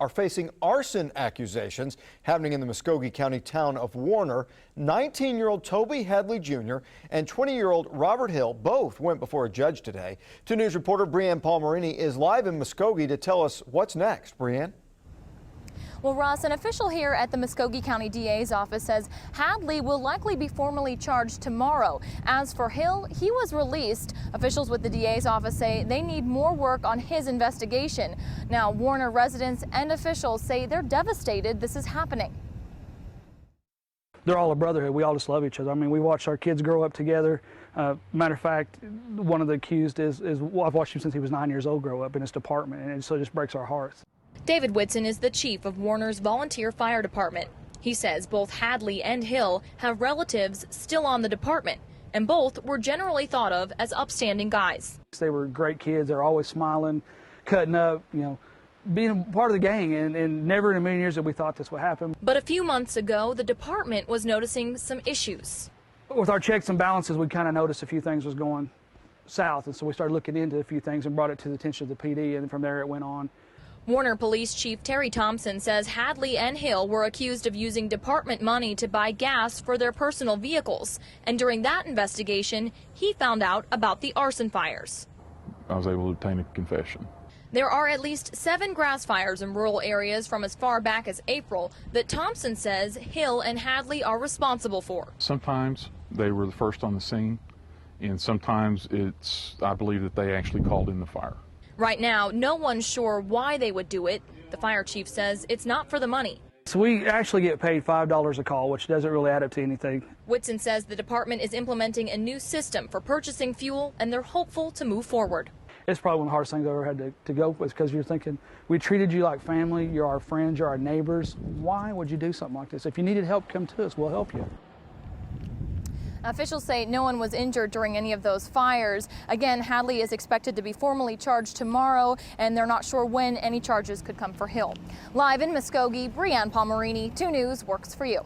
Are facing arson accusations happening in the Muskogee County town of Warner. 19-year-old Toby Hadley Jr. and 20-year-old Robert Hill both went before a judge today. 2 News reporter Brianne Palmerini is live in Muskogee to tell us what's next. Brianne? Well, Ross, an official here at the Muskogee County DA's office says Hadley will likely be formally charged tomorrow. As for Hill, he was released. Officials with the DA's office say they need more work on his investigation. Now, Warner residents and officials say they're devastated this is happening. They're all a brotherhood. We all just love each other. I mean, we watched our kids grow up together. Matter of fact, one of the accused I've watched him since he was 9 years old grow up in his department, and so it just breaks our hearts. David Whitson is the chief of Warner's volunteer fire department. He says both Hadley and Hill have relatives still on the department, and both were generally thought of as upstanding guys. They were great kids. They're always smiling, cutting up, being a part of the gang, and never in a million years that we thought this would happen. But a few months ago, the department was noticing some issues. With our checks and balances, we kind of noticed a few things was going south, and so we started looking into a few things and brought it to the attention of the PD, and from there it went on. Warner Police Chief Terry Thompson says Hadley and Hill were accused of using department money to buy gas for their personal vehicles. And during that investigation, he found out about the arson fires. I was able to obtain a confession. There are at least 7 grass fires in rural areas from as far back as April that Thompson says Hill and Hadley are responsible for. Sometimes they were the first on the scene, and sometimes I believe that they actually called in the fire. Right now, no one's sure why they would do it. The fire chief says it's not for the money. So we actually get paid $5 a call, which doesn't really add up to anything. Whitson says the department is implementing a new system for purchasing fuel, and they're hopeful to move forward. It's probably one of the hardest things I've ever had to go with, because you're thinking, we treated you like family, you're our friends, you're our neighbors. Why would you do something like this? If you needed help, come to us, we'll help you. Officials say no one was injured during any of those fires. Again, Hadley is expected to be formally charged tomorrow, and they're not sure when any charges could come for Hill. Live in Muskogee, Brianne Palmerini, 2 News works for you.